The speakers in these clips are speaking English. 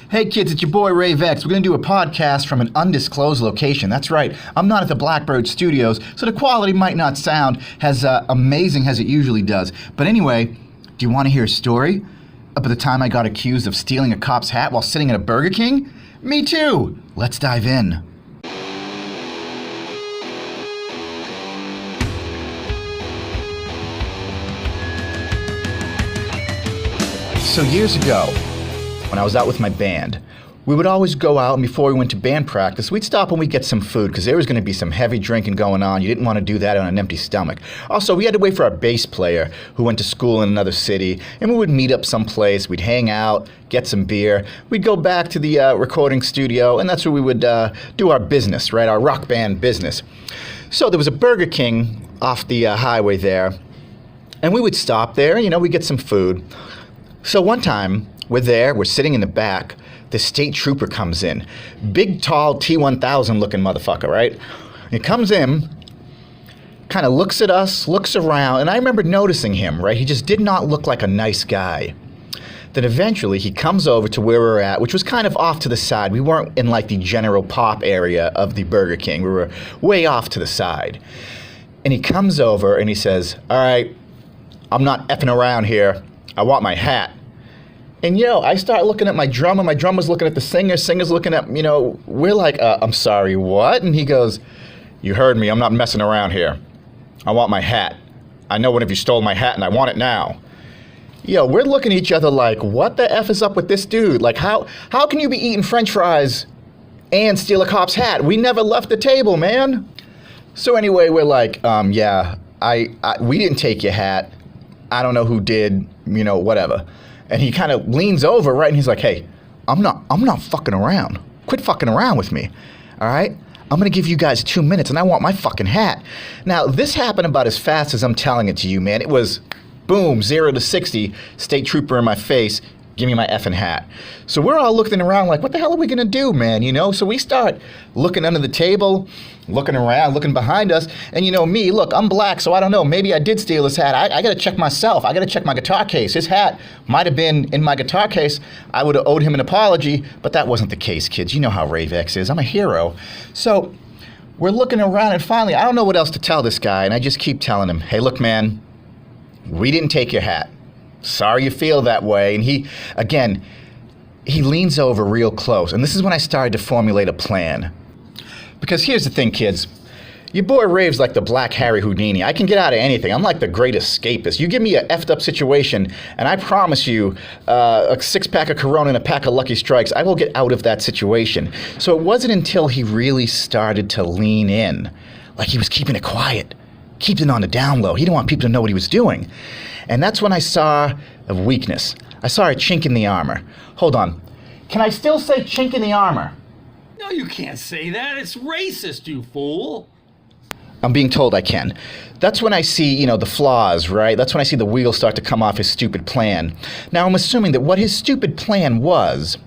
Hey kids, it's your boy Rave X. We're going to do a podcast from an undisclosed location. That's right, I'm not at the Blackbird Studios, so the quality might not sound as amazing as it usually does. But anyway, do you want to hear a story about the time I got accused of stealing a cop's hat while sitting at a Burger King? Me too! Let's dive in. So years ago, when I was out with my band, we would always go out, and before we went to band practice, we'd stop and we'd get some food because there was going to be some heavy drinking going on. You didn't want to do that on an empty stomach. Also, we had to wait for our bass player who went to school in another city, and we would meet up someplace. We'd hang out, get some beer. We'd go back to the recording studio, and that's where we would do our business, right, our rock band business. So there was a Burger King off the highway there, and we would stop there, we'd get some food. So one time, we're sitting in the back, the state trooper comes in. Big, tall, T-1000 looking motherfucker, right? He comes in, kind of looks at us, looks around, and I remember noticing him, right? He just did not look like a nice guy. Then eventually he comes over to where we're at, which was kind of off to the side. We weren't in like the general pop area of the Burger King. We were way off to the side. And he comes over and he says, "All right, I'm not effing around here. I want my hat." And, I start looking at my drummer. My drummer's looking at the singer. Singer's looking at, we're like, I'm sorry, what? And he goes, "You heard me. I'm not messing around here. I want my hat. I know one of you stole my hat, and I want it now." We're looking at each other like, what the F is up with this dude? Like, how can you be eating French fries and steal a cop's hat? We never left the table, man. So anyway, we're like, we didn't take your hat. I don't know who did, whatever. And he kind of leans over, right, and he's like, "Hey, I'm not fucking around. Quit fucking around with me, all right? I'm going to give you guys 2 minutes, and I want my fucking hat." Now, this happened about as fast as I'm telling it to you, man. It was, boom, 0 to 60, state trooper in my face, "Give me my effing hat." So we're all looking around like, what the hell are we going to do, man, So we start looking under the table, looking around, looking behind us. And me, look, I'm black, so I don't know. Maybe I did steal his hat. I got to check myself. I got to check my guitar case. His hat might have been in my guitar case. I would have owed him an apology, but that wasn't the case, kids. You know how Rave X is. I'm a hero. So we're looking around, and finally, I don't know what else to tell this guy, and I just keep telling him, "Hey, look, man, we didn't take your hat. Sorry you feel that way." And he leans over real close. And this is when I started to formulate a plan. Because here's the thing, kids. Your boy Rave's like the Black Harry Houdini. I can get out of anything. I'm like the great escapist. You give me a effed up situation, and I promise you, a 6-pack of Corona and a pack of Lucky Strikes, I will get out of that situation. So it wasn't until he really started to lean in, like he was keeping it quiet, keeping it on the down low. He didn't want people to know what he was doing. And that's when I saw a weakness. I saw a chink in the armor. Hold on. Can I still say chink in the armor? No, you can't say that. It's racist, you fool. I'm being told I can. That's when I see, the flaws, right? That's when I see the wheels start to come off his stupid plan. Now, I'm assuming that what his stupid plan was...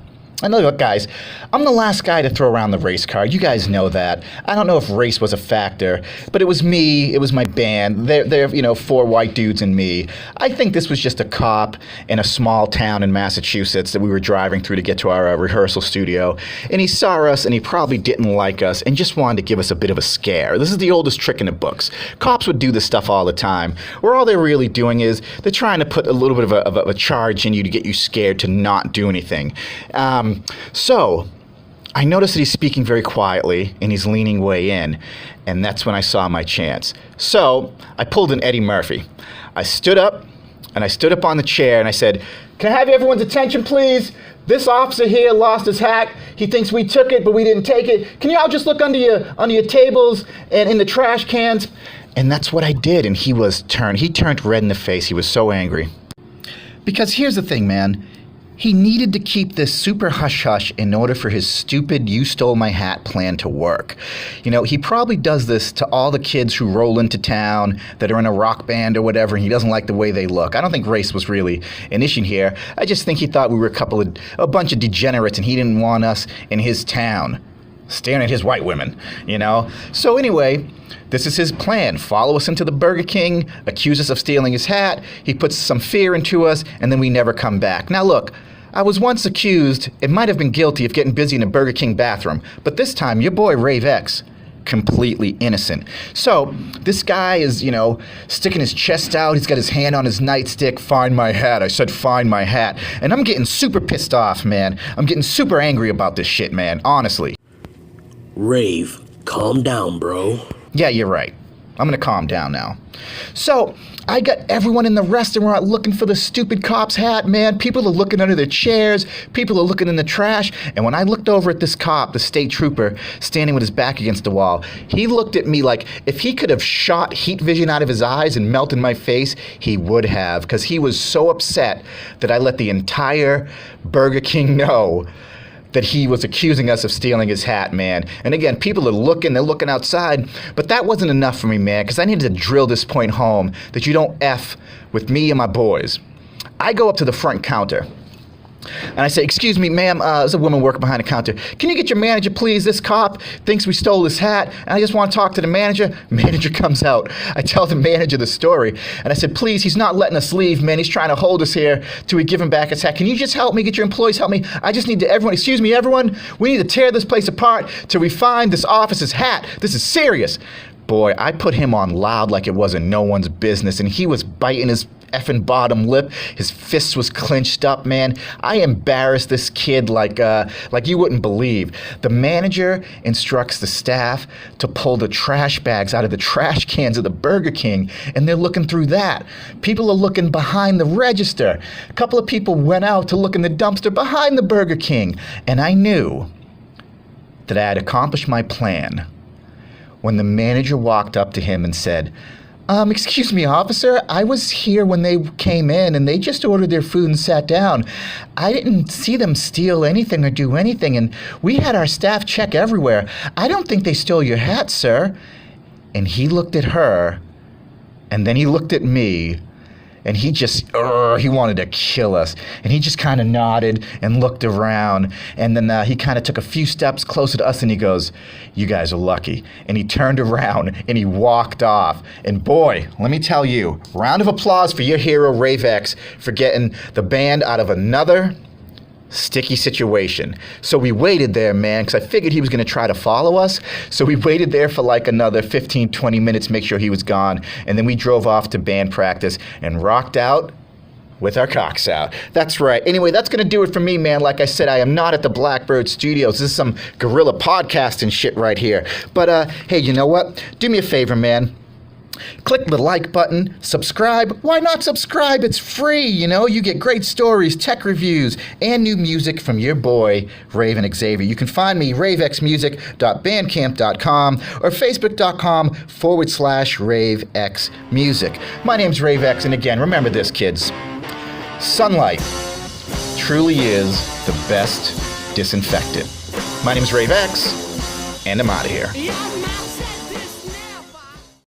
And look, guys, I'm the last guy to throw around the race card. You guys know that. I don't know if race was a factor, but it was me. It was my band. They're 4 white dudes and me. I think this was just a cop in a small town in Massachusetts that we were driving through to get to our rehearsal studio. And he saw us, and he probably didn't like us and just wanted to give us a bit of a scare. This is the oldest trick in the books. Cops would do this stuff all the time, where all they're really doing is they're trying to put a little bit of a charge in you to get you scared to not do anything. So I noticed that he's speaking very quietly and he's leaning way in, and that's when I saw my chance. So I pulled an Eddie Murphy. I stood up on the chair and I said, "Can I have everyone's attention, please? This officer here lost his hat. He thinks we took it, but we didn't take it. Can you all just look under your tables and in the trash cans?" And that's what I did, and he turned red in the face. He was so angry. Because here's the thing, man. He needed to keep this super hush-hush in order for his stupid "you stole my hat" plan to work. He probably does this to all the kids who roll into town that are in a rock band or whatever, and he doesn't like the way they look. I don't think race was really an issue here. I just think he thought we were a bunch of degenerates, and he didn't want us in his town, staring at his white women, So anyway, this is his plan. Follow us into the Burger King, accuse us of stealing his hat, he puts some fear into us, and then we never come back. Now look, I was once accused, and might have been guilty of getting busy in a Burger King bathroom, but this time your boy Rave X, completely innocent. So this guy is, sticking his chest out. He's got his hand on his nightstick. Find my hat. I said find my hat. And I'm getting super pissed off, man. I'm getting super angry about this shit, man. Honestly. Rave, calm down, bro. Yeah, you're right. I'm gonna calm down now. So, I got everyone in the restaurant looking for the stupid cop's hat, man. People are looking under their chairs. People are looking in the trash. And when I looked over at this cop, the state trooper, standing with his back against the wall, he looked at me like if he could have shot heat vision out of his eyes and melted my face, he would have, because he was so upset that I let the entire Burger King know that he was accusing us of stealing his hat, man. And again, people are they're looking outside, but that wasn't enough for me, man, because I needed to drill this point home that you don't F with me and my boys. I go up to the front counter, and I say, excuse me, ma'am, there's a woman working behind the counter. Can you get your manager, please? This cop thinks we stole his hat, and I just want to talk to the manager. Manager comes out. I tell the manager the story, and I said, please, he's not letting us leave, man. He's trying to hold us here till we give him back his hat. Can you just help me? Get your employees help me. I just need to, excuse me, everyone, we need to tear this place apart till we find this officer's hat. This is serious. Boy, I put him on loud like it wasn't no one's business, and he was biting his effing bottom lip. His fist was clenched up, man. I embarrassed this kid like you wouldn't believe. The manager instructs the staff to pull the trash bags out of the trash cans of the Burger King, and they're looking through that. People are looking behind the register. A couple of people went out to look in the dumpster behind the Burger King, and I knew that I had accomplished my plan when the manager walked up to him and said, excuse me, officer, I was here when they came in and they just ordered their food and sat down. I didn't see them steal anything or do anything, and we had our staff check everywhere. I don't think they stole your hat, sir. And he looked at her, and then he looked at me, and he just, he wanted to kill us. And he just kind of nodded and looked around. And then he kind of took a few steps closer to us and he goes, you guys are lucky. And he turned around and he walked off. And boy, let me tell you, round of applause for your hero, Rave X, for getting the band out of another sticky situation. So we waited there, man, because I figured he was going to try to follow us. So we waited there for like another 15, 20 minutes, make sure he was gone. And then we drove off to band practice and rocked out with our cocks out. That's right. Anyway, that's going to do it for me, man. Like I said, I am not at the Blackbird Studios. This is some guerrilla podcasting shit right here. But hey, you know what? Do me a favor, man. Click the like button, subscribe. Why not subscribe? It's free, You get great stories, tech reviews, and new music from your boy, Rave and Xavier. You can find me, ravexmusic.bandcamp.com or facebook.com/RaveXmusic. My name's Rave X, and again, remember this, kids. Sunlight truly is the best disinfectant. My name's Rave X, and I'm out of here.